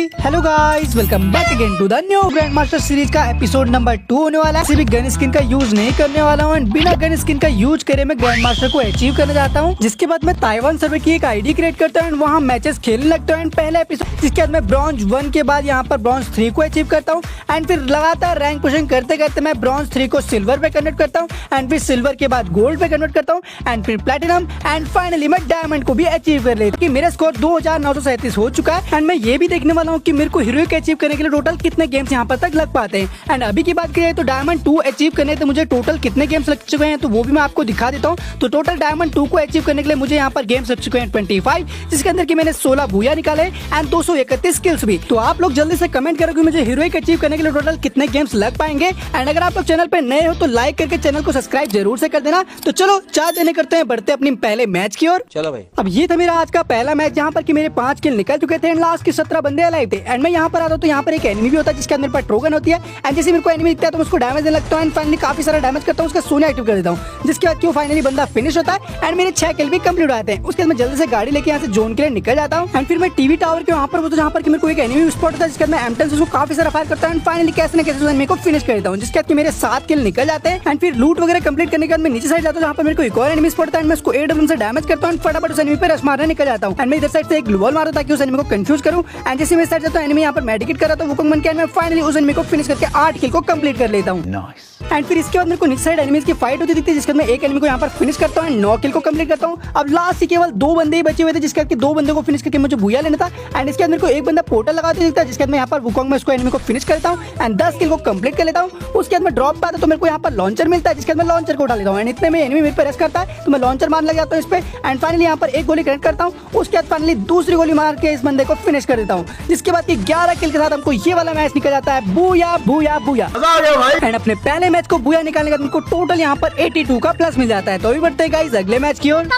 Hello guys, welcome back again to the new grand master series का episode number 2 होने वाला है। किसी भी गन स्किन का यूज नहीं करने वाला हूँ एंड बिना गन स्किन का यूज करे मैं ग्रैंड मास्टर को अचीव करना चाहता हूँ। जिसके बाद मैं ताइवान सर्वर की एक आईडी क्रिएट करता हूँ, वहाँ मैचेस खेलने लगता हूँ। पहला एपिसोड जिसके बाद मैं ब्रॉन्ज 1 के बाद यहाँ पर ब्रॉन्ज 3 को अचीव करता हूँ एंड फिर लगातार रैंक पुशिंग करते करते मैं ब्रॉन्ज 3 को सिल्वर पे कन्वर्ट करता हूँ एंड फिर सिल्वर के बाद गोल्ड पे कन्वर्ट करता हूँ एंड फिर प्लेटिनम एंड फाइनली मैं डायमंड को भी अचीव कर लेता हूँ। मेरा स्कोर 2937 हो चुका है एंड मैं ये भी देखने वाला हूँ कि मेरे को हीरोइक अचीव करने के लिए टोटल कितने गेम्स यहाँ पर तक लग पाते हैं। एंड अभी की बात करें तो डायमंड 2 अचीव करने तो मुझे टोटल कितने गेम्स लग चुके हैं तो वो भी मैं आपको दिखा देता हूँ। तो टोटल डायमंड 2 को अचीव करने के लिए मुझे यहाँ पर गेम्स लग चुके हैं 25, जिसके अंदर की मैंने 16 बूया निकाले एंड 231 स्किल्स भी। तो आप लोग जल्दी से कमेंट करो कि मुझे हीरोइक अचीव करने के लिए टोटल कितने गेम्स लग पाएंगे। एंड अगर आप लोग चैनल पे नए हो तो लाइक करके चैनल को सब्सक्राइब जरूर से कर देना। तो चलो चार देने करते हैं, बढ़ते अपनी पहले मैच की ओर। चलो भाई। अब ये था मेरा आज का पहला मैच जहाँ पर कि मेरे 5 किल निकल चुके थे एंड लास्ट के 17 बंदे अलाइव थे। एंड मैं यहाँ पर आता हूँ तो यहाँ पर एक एनिमी भी होता है जिसके अंदर पर ट्रोगन होती है एंड जैसे मेरे को एनिमी दिखता है तो मैं उसको डैमेज देने लगता हूँ एंड फाइनली काफी सारा डैमेज करता हूँ, उसका सोने एक्टिव कर देता हूँ। जिसके बाद क्यों फाइनली बंदा फिनिश होता है एंड मेरे 6 किल भी कंप्लीट हो जाते हैं। उसके बाद मैं जल्दी से गाड़ी लेके यहाँ से जोन के लिए निकल जाता हूँ एंड फिर मैं टीवी टावर के वहाँ पर जहाँ पर मेरे को एक एनिमी स्पॉट होता है जिसके मैं एम10 से उसको काफी सारा फायर करता हूँ एंड फाइनली कैसे न कैसे मेरे को फिनिश कर देता हूँ। जिसके बाद मेरे 7 किल निकल जाते हैं एंड फिर लूट वगैरह कंप्लीट करने के बाद मैं नीचे साइड जाता हूँ जहाँ पर मेरे को एक और एनिमी स्पॉट होता है। मैं उसको एडब्ल्यू से डैमेज करता हूँ, फटाफट उस एनिमी पे रश मारने निकल जाता हूँ एंड मैं इधर साइड से एक ग्लू वॉल मारता हूँ ताकि उस एनिमी को कंफ्यूज करूँ। एंड जैसे मैं साइड जाता हूँ एनिमी यहाँ पर मेडिकेट कर रहा था वो मन के मैं फाइनली उस एनिमी को फिनिश करके 8 किल को कंप्लीट कर लेता हूँ। एंड फिर इसके बाद मेरे को नीचे साइड एनिमीज की फाइट होती दिखती है जिसके मैं एक एनिमी को यहाँ पर फिनिश करता हूँ एंड 9 किल को कंप्लीट करता हूँ। अब लास्ट से केवल 2 बंदे ही बचे हुए थे जिसके बाद 2 बंदे को फिनिश करके मुझे बूया लेना था एंड इसके बाद मेरे को एक बंदा पोर्टल लगाते दिखता है जिसके बाद मैं यहाँ पर वुकोंग में उसको एनिमी को फिनिश करता हूँ एंड 10 किल को कंप्लीट कर लेता हूँ। उसके बाद मैं ड्रॉप पाता तो मेरे को यहाँ पर लॉन्चर मिलता है जिसके बाद मैं लॉन्चर को उठा लेता हूँ एंड इतने में एनिमी मेरे पे रेस करता है तो मैं लॉन्चर मारने लग जाता हूँ इस पे एंड फाइनली यहाँ पर एक गोली कनेक्ट करता हूँ। उसके बाद फाइनली दूसरी गोली मार के इस बंदे को फिनिश कर देता हूँ। जिसके बाद 11 किल के साथ हमको ये वाला मैच निकल जाता है। बूया बूया बूया एंड अपने पहले मैच को बूया निकालने के बाद हमको टोटल यहाँ पर 82 का प्लस मिल जाता है। तो अभी बढ़ते हैं गाइस अगले मैच की ओर।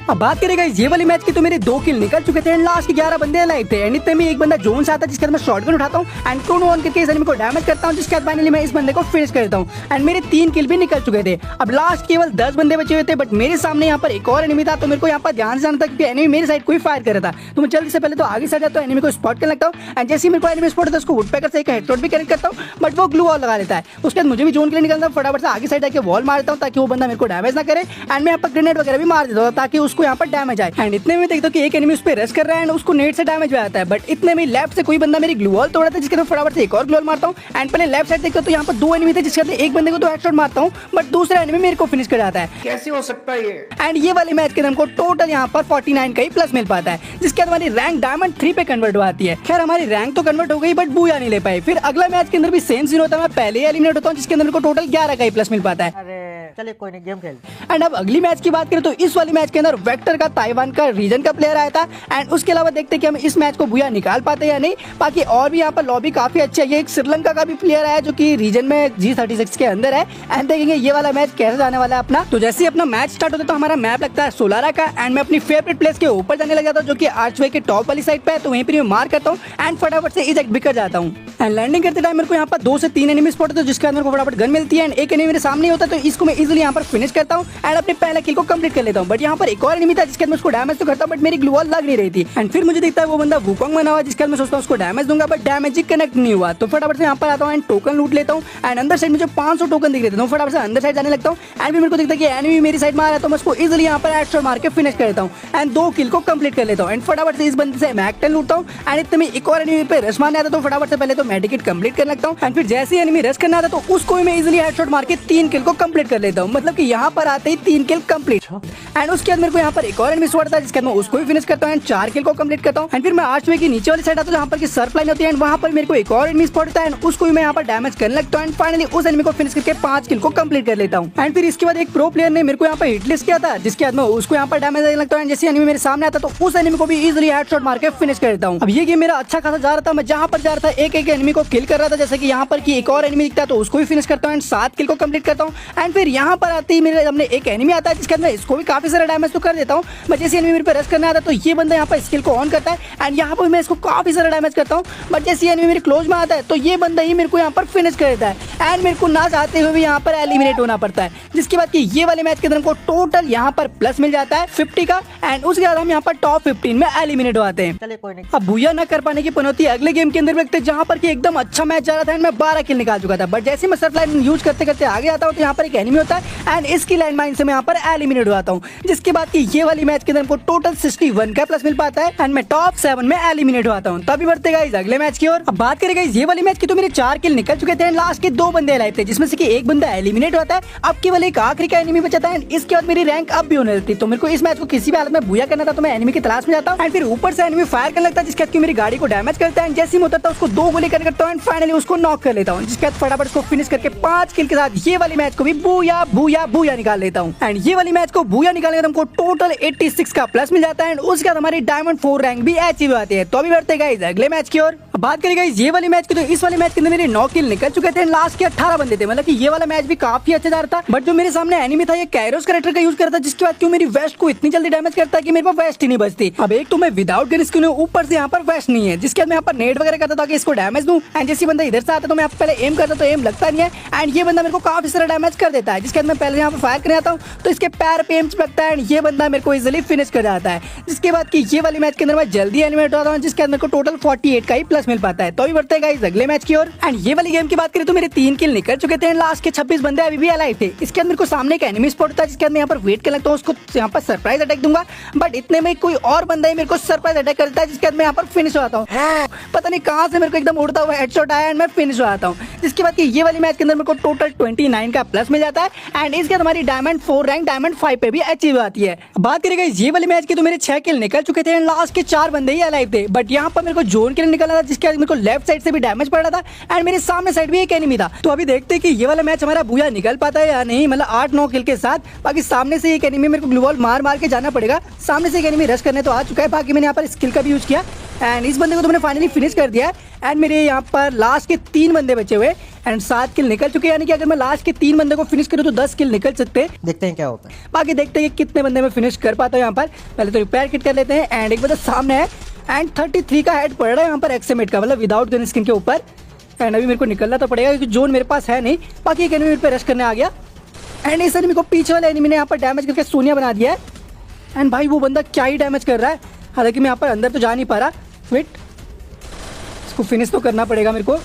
अब बात करें गाइस ये वाली मैच की तो मेरे 2 किल निकल चुके थे एंड लास्ट के 11 बंदे अलाइव थे एंड इतने में एक बंदा जोन से आता है जिसके बाद मैं शॉटगन उठाता हूँ एंड टोन ऑन करके इस एनिमी को डैमेज करता हूँ। जिसके बाद फाइनली मैं इस बंदे को फिनिश कर देता हूँ एंड मेरे 3 किल भी निकल चुके थे। अब लास्ट केवल 10 बंदे बचे हुए थे बट मेरे सामने यहाँ पर एक और एनिमी था तो मेरे को यहाँ पर ध्यान से जाना था क्योंकि एनिमी मेरे साइड को ही फायर कर रहा था। तो मैं जल्दी से पहले तो आगे साइड जाता हूँ, एनिमी को स्पॉट करने लगता हूँ एंड जैसे ही मेरे को एनिमी स्पॉट होता है उसको वुडपेकर से एक हेडशॉट भी कनेक्ट करता हूँ बट वो ग्लू वॉल लगा लेता है। उसके बाद मुझे भी जोन के लिए निकलता हूँ, फटाफट से आगे साइड जाके वॉल मारता हूँ ताकि वो बंदा मेरे को डैमेज ना करे एंड मैं यहाँ पर ग्रेनेड वगैरह भी मार देता हूँ ताकि उसको यहाँ पर डैमेज आए। एंड इतने में देखता हूँ कि एक एनिमी उस पर रेस कर रहा है एंड उसको नेट से डैमेज भी आता है बट इतने में लेफ्ट से कोई बंदा मेरी ग्लू वॉल तोड़ा था जिसके मैं फटाफट से एक और ग्लू वॉल मारता हूँ एंड पहले लेफ्ट साइड देखता हूँ तो यहाँ पर 2 एनिमी थे जिसके अंदर एक बंदे को तो हेडशॉट मारता हूँ बट दूसरा एनिमी मेरे को फिनिश कर जाता है। कैसे हो सकता है ये? एंड ये वाले मैच के अंदर हमको टोटल यहाँ पर 49 का ही प्लस मिल पाता है जिसके बाद हमारी रैंक डायमंड 3 पे कन्वर्ट हो आती है। खैर हमारी रैंक तो कन्वर्ट हो गई बट बूया नहीं ले पाई। फिर अगला मैच के अंदर भी सेम सीन होता है, मैं पहले ही एलिमिनेट होता हूँ जिसके अंदर मेरे को टोटल 11 का ही प्लस मिल पाता है। चलिए कोई नहीं, गेम खेल। एंड अब अगली मैच की बात करें तो इस वाली मैच के अंदर वेक्टर का ताइवान का रीजन का प्लेयर आया था एंड उसके अलावा देखते हैं कि हम इस मैच को बुया निकाल पाते या नहीं। बाकी और भी यहाँ पर लॉबी काफी अच्छी है। ये एक श्रीलंका का भी प्लेयर है जो कि रीजन में G36 के अंदर है एंड देखेंगे ये वाला मैच कैसे जाने वाला है अपना। तो जैसे ही अपना मैच स्टार्ट होता है तो हमारा मैप लगता है सोलारा का एंड मैं अपनी फेवरेट प्लेस के ऊपर जाने लग जाता हूँ जो कि आर्चवे के टॉप वाली साइड पे है। तो वहीं पर मैं मार करता हूँ एंड फटाफट से इजेक्ट भी कर जाता हूँ एंड लैंडिंग करते टाइम मेरे को यहाँ पर 2 से 3 एनिमी स्पॉट होते हैं जिसके अंदर मेरे को फटाफट गन मिलती है एंड एक एनिमी मेरे सामने होता है तो इसको मैं इजीली यहाँ पर फिनिश करता हूँ एंड अपने पहले किल को कंप्लीट कर लेता हूँ। बट यहाँ पर एक और एनिमी था जिसके अंदर उसको डैमेज तो करता बट मेरी ग्लू वॉल लग नहीं रही थी एंड फिर मुझे दिखता है वो बंदा वुकोंग बना हुआ जिसके मैं सोचता हूँ उसको डैमेज दूंगा बट डैमेज ही कनेक्ट नहीं हुआ। तो फटाफट से यहाँ पर आता हूँ एंड टोकन लूट लेता हूँ एंड अंदर साइड मुझे 500 टोकन दिख रहे थे तो फटाफट से अंदर साइड जाने लगता हूँ एंड फिर मेरे को दिखता है कि एनिमी मेरी साइड में आ रहा है तो मैं उसको इजीली यहाँ पर हेडशॉट मार के फिनिश कर देता हूँ एंड 2 किल को कंप्लीट कर लेता हूँ एंड फटाफट से इस बंदे से मैं मैक-10 लूटता हूँ एंड इतने में एक और एनिमी पे रश मारने आता तो फटाफट से पहले तो मेडिकेट कंप्लीट करने लगता हूँ एंड फिर जैसे ही एनिमी रश करना आता तो उसको मैं इजीली हेडशॉट मार के 3 किल को कंप्लीट कर लेता हूँ। मतलब कि यहाँ पर आते ही 3 किल कंप्लीट एंड उसके बाद मेरे को यहाँ पर एक और एनिमी स्पॉट था जिसके मैं उसको भी फिनिश करता हूँ एंड 4 किल को कंप्लीट करता हूँ एंड फिर मैं आर्चवे की नीचे वाली साइड आता हूँ जहाँ पर की सर्फ लाइन होती है एंड वहाँ पर मेरे को एक और एनिमी स्पॉट होता है एंड उसको भी मैं यहाँ पर डैमेज करने लगता हूँ एंड फाइनली उस एनिमी को फिनिश करके 5 किल को कंप्लीट कर लेता हूँ। एंड फिर इसके बाद एक प्रो प्लेयर ने मेरे को यहाँ पर हिट लिस्ट किया था जिसके बाद मैं उसको यहाँ पर डैमेज देने लगता हूँ। जैसे एनिमी मेरे सामने आता तो उस एनिमी को भी इजीली हेडशॉट मार के फिनिश कर देता हूँ। अब ये गेम मेरा अच्छा खासा जा रहा था, मैं जहाँ पर जा रहा था एक एनिमी को किल कर रहा था, जैसे कि यहाँ पर कि एक और एनिमी दिखता है तो उसको भी फिनिश करता हूँ एंड 7 किल को कंप्लीट करता हूँ। एंड फिर यहाँ पर आते ही मेरे सामने एक एनिमी आता है जिसके अंदर इसको भी काफी सारा डैमेज तो कर देता हूँ। बट जैसे एनिमी मेरे पे रश करने आता है तो ये बंदा यहाँ पर स्किल को ऑन करता है एंड यहाँ पर मैं इसको काफी सारा डैमेज करता हूँ। बट जैसे एनिमी मेरे क्लोज में आता है तो ये बंदा ही मेरे को यहाँ पर फिनिश कर देता है एंड मेरे को ना चाहते हुए भी यहाँ पर एलिमिनेट होना पड़ता है। जिसके बाद कि ये वाले मैच के अंदर हमको टोटल यहाँ पर प्लस मिल जाता है 50 का एंड उसके बाद हम यहाँ पर टॉप 15 में एलिमिनेट हो आते हैं। चलिए कोई नहीं। अब भूया न कर पाने की पनौती अगले गेम के अंदर रखते हैं जहाँ पर कि एकदम अच्छा मैच जा रहा था एंड मैं 12 किल निकाल चुका था। बट जैसे मैं सर्फ लाइन यूज करते करते आगे आता हूँ तो यहाँ पर एक एनिमी होता है एंड इसकी लाइन माइन से मैं यहाँ पर एलिमिनेट हो आता हूँ। जिसके बाद कि ये वाली मैच के अंदर हमको टोटल 61 का प्लस मिल पाता है एंड मैं टॉप 7 में एलिमिनेट हो आता हूँ। तभी बढ़ते गाइस अगले मैच की ओर। अब बात करें गाइस ये वाली मैच की तो मेरे 4 किल निकल चुके थे, लास्ट के 2 बंदे लाइव थे जिसमें से कि एक बंदा एलिमिनेट होता है। अब केवल एक आखिरी का एनिमी बचा था एंड इसके बाद मेरी रैंक अब भी होने लगती। तो मेरे को इस मैच को किसी भी हालत में भूया करना था तो मैं एनिमी की तलाश में जाता हूँ एंड फिर ऊपर से एनिमी फायर करने लगता है जिसके बाद मेरी गाड़ी को डैमेज करता है। जैसे ही उतरता है उसको 2 गोली करता हूँ एंड फाइनली उसको नॉक कर लेता हूँ। जिसके बाद फटाफट उसको फिनिश करके 5 किल के साथ ये वाली मैच को भी भूया भूया भूया निकाल लेता हूँ। एंड ये वाली मैच को भूया निकालने का हमको टोटल 86 का प्लस मिल जाता है एंड उसके बाद हमारी डायमंड 4 रैंक भी अचीव आती है। तो अभी बढ़ते गाइस अगले मैच की ओर। बात करें गाइस ये वाली मैच की तो इस वाले मैच के अंदर मेरे 9 किल निकल चुके थे, लास्ट के 18 बंदे थे। मतलब कि ये वाला मैच भी काफी अच्छा जा रहा था। बट जो मेरे सामने एनिमी था ये कैरोस कैरेक्टर का यूज करता, जिसके बाद क्यों मेरी वेस्ट को इतनी जल्दी डैमेज करता है कि मेरे पास वेस्ट ही नहीं बचती। अब एक तो मैं विदाउट गन स्किन हूं, ऊपर से यहाँ पर वेस्ट नहीं है, जिसके बाद मैं यहाँ पर नेट वगैरह करता था कि इसको डैमेज दूं एंड जैसे बंदा इधर से आता तो मैं पहले एम करता तो एम लगता नहीं है एंड ये बंदा मेरे को काफी सारा डैमेज कर देता है। जिसके बाद मैं पहले यहाँ पर फायर करने आता हूँ तो इसके पैर पे एम लगता है एंड ये बंदा मेरे को इजिली फिनिश कर जाता है। जिसके बाद कि ये वाली मैच के अंदर मैं जल्दी एलिमिनेट होता हूँ जिसके अंदर को टोटल 48 का ही प्लस मिल पाता है। तो अभी बढ़ते हैं गाइस अगले मैच की ओर। एंड ये वाली गेम की बात करें तो मेरे 3 किल निकल चुके थे, लास्ट के 26 बंदे अभी भी अलाइव थे। इसके अंदर को सामने एक एनिमी स्पॉट था जिसके अंदर यहाँ पर वेट कर लगता हूँ उसको यहाँ पर सरप्राइज अटैक दूंगा। बट इतने में कोई और बंदा ही मेरे को सरप्राइज अटैक करता है जिसके बाद मैं यहाँ पर फिनिश हो जाता हूँ। पता नहीं कहाँ से मेरे को एकदम उड़ता हुआ हेडशॉट आया एंड मैं फिनिश हो जाता हूँ। जिसके बाद ये वाली मैच के अंदर मेरे को टोटल 29 का प्लस मिल जाता है एंड इसके बाद हमारी डायमंड 4 रैंक डायमंड 5 पे भी अचीव आती है। बात करें ये वाली मैच की तो मेरे 6 किल निकल चुके थे एंड लास्ट के 4 बंदे ही अलाइव थे। बट यहाँ पर मेरे को जोन किल निकला था जिसके बाद मेरे को लेफ्ट साइड से भी डैमेज पड़ रहा था एंड मेरे सामने साइड भी एक एनिमी था। तो अभी देखते हैं कि ये वाला मैच हमारा भूया निकल पाता है या नहीं, मतलब 8-9 किल के साथ। बाकी सामने से एक एनिमी मेरे को ग्लू वॉल मार मार के जाना पड़ेगा। सामने से एक एनिमी रश करने तो आ चुका है, बाकी मैंने यहाँ पर स्किल का भी यूज किया एंड इस बंदे को तो मैंने फाइनली फिनिश कर दिया है एंड मेरे यहाँ पर लास्ट के 3 बंदे बचे हुए एंड 7 किल निकल चुके हैं। यानी कि अगर मैं लास्ट के 3 बंदे को फिनिश करूँ तो 10 किल निकल सकते हैं। देखते हैं क्या होता है। बाकी देखते हैं कि कितने बंदे में फिनिश कर पाता हूँ। यहाँ पर पहले तो रिपेयर किट कर लेते हैं एंड एक बंदा सामने है एंड 33 का हेड पड़ रहा है यहाँ पर एक्समेट का, मतलब विदाउट गन स्किन के ऊपर। एंड अभी मेरे को निकलना तो पड़ेगा क्योंकि जोन मेरे पास है नहीं। बाकी एक एनिमी मेरे पे रश करने आ गया एंड इस एनिमी को पीछे वाले एनिमी ने यहाँ पर डैमेज करके शून्य बना दिया है। एंड भाई वो बंदा क्या ही डैमेज कर रहा है, हालांकि मैं यहाँ पर अंदर तो जा नहीं पा रहा। वेट, इसको फिनिश तो करना पड़ेगा मेरे को।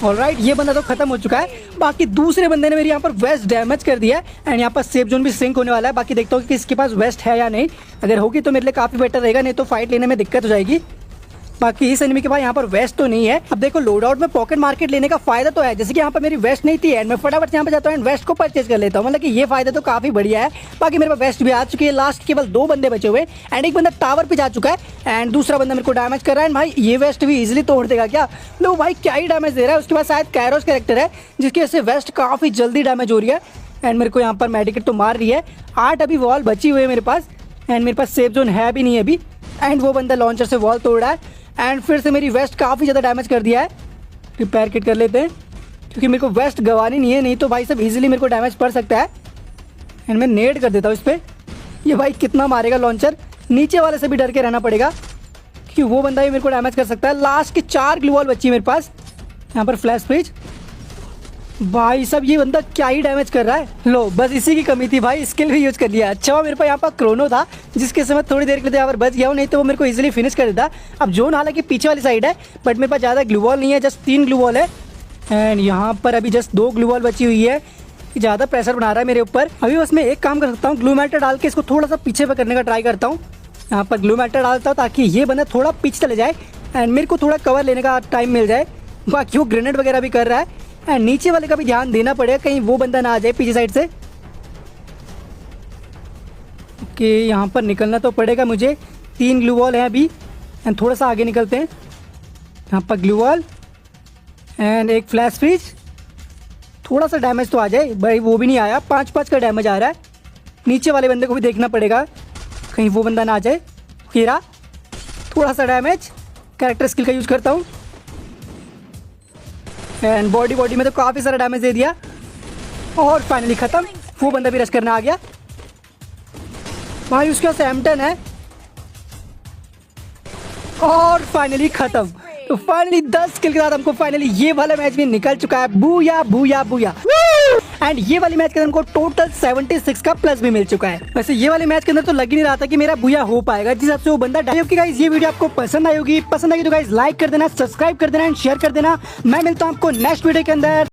ऑलराइट, ये बंदा तो खत्म हो चुका है। बाकी दूसरे बंदे ने मेरे यहाँ पर वेस्ट डैमेज कर दिया है एंड यहाँ पर सेफ जोन भी सिंक होने वाला है। बाकी देखता हूँ कि इसके पास वेस्ट है या नहीं, अगर होगी तो मेरे लिए काफ़ी बेटर रहेगा, नहीं तो फाइट लेने में दिक्कत हो जाएगी। बाकी इस एनिमी के पास यहाँ पर वेस्ट तो नहीं है। अब देखो लोड आउट में पॉकेट मार्केट लेने का फायदा तो है, जैसे कि यहाँ पर मेरी वेस्ट नहीं थी एंड मैं फटाफट यहाँ पर जाता हूँ एंड वेस्ट को परचेज कर लेता हूँ, मतलब कि ये फायदा तो काफी बढ़िया है। बाकी मेरे पास वेस्ट भी आ चुकी है, लास्ट केवल 2 बंदे बचे हुए एंड एक बंदा टावर पे जा चुका है एंड दूसरा बंदा मेरे को डैमेज कर रहा है। एंड भाई ये वेस्ट भी इजिली तोड़ देगा क्या? लो भाई क्या ही डैमेज दे रहा है। उसके बाद शायद कैरोस कैरेक्टर है जिसकी वजह से वेस्ट काफी जल्दी डैमेज हो रही है एंड मेरे को यहाँ पर मेडिकेट तो मार रही है। 8 अभी वॉल बची हुई है मेरे पास एंड मेरे पास सेफ जोन है भी नहीं अभी एंड वो बंदा लॉन्चर से वॉल तोड़ रहा है एंड फिर से मेरी वेस्ट काफ़ी ज़्यादा डैमेज कर दिया है। रिपेयर किट कर लेते हैं क्योंकि मेरे को वेस्ट गंवानी नहीं है, नहीं तो भाई सब इजीली मेरे को डैमेज पड़ सकता है। एंड मैं नेट कर देता हूँ इस पर। ये भाई कितना मारेगा लॉन्चर, नीचे वाले से भी डर के रहना पड़ेगा क्योंकि वो बंदा भी मेरे को डैमेज कर सकता है। लास्ट के 4 ग्लू वॉल बची है मेरे पास। यहाँ पर फ्लैश फ्रिज, भाई सब ये बंदा क्या ही डैमेज कर रहा है। लो बस इसी की कमी थी भाई, स्किल भी यूज कर लिया। अच्छा मेरे पास यहाँ पर क्रोनो था जिसके समय थोड़ी देर के लिए यहाँ पर बच गया हूँ, नहीं तो वो मेरे को इजीली फिनिश कर देता। अब जोन हालांकि पीछे वाली साइड है बट मेरे पास ज़्यादा ग्लू वॉल नहीं है, जस्ट 3 ग्लू वॉल है एंड यहाँ पर अभी जस्ट 2 ग्लू वॉल बची हुई है। ज़्यादा प्रेशर बना रहा है मेरे ऊपर। अभी बस मैं एक काम कर सकता हूँ, ग्लू मैटर डाल के इसको थोड़ा सा पीछे पर करने का ट्राई करता हूँ। यहाँ पर ग्लू मैटर डालता हूँ ताकि ये बंदा थोड़ा पीछे चले जाए एंड मेरे को थोड़ा कवर लेने का टाइम मिल जाए। बाकी वो ग्रेनेड वगैरह भी कर रहा है एंड नीचे वाले का भी ध्यान देना पड़ेगा कहीं वो बंदा ना आ जाए पीछे साइड से। ओके, यहाँ पर निकलना तो पड़ेगा मुझे। 3 ग्लू वॉल है अभी एंड थोड़ा सा आगे निकलते हैं। यहाँ पर ग्लू वॉल एंड एक फ्लैश फ्रीज, थोड़ा सा डैमेज तो आ जाए भाई, वो भी नहीं आया। 5-5 का डैमेज आ रहा है। नीचे वाले बंदे को भी देखना पड़ेगा कहीं वो बंदा ना आ जाए। हीरा, थोड़ा सा डैमेज कैरेक्टर स्किल का यूज करता हूँ एंड बॉडी में तो काफी सारा डैमेज दे दिया और फाइनली खत्म। वो बंदा भी रश करने आ गया भाई, उसके पास M10 है और फाइनली खत्म। तो फाइनली 10 किल के साथ हमको फाइनली ये वाला मैच भी निकल चुका है। Booyah booyah booyah. एंड ये वाली मैच के अंदर हमको टोटल 76 का प्लस भी मिल चुका है। वैसे ये वाले मैच के अंदर तो लग ही नहीं रहा था कि मेरा बूया हो पाएगा, जिस हिसाब से वो बंदा गाइस ये वीडियो आपको पसंद आई होगी। पसंद आई तो गाइस लाइक कर देना, सब्सक्राइब कर देना एंड शेयर कर देना। मैं मिलता हूँ आपको नेक्स्ट वीडियो के अंदर।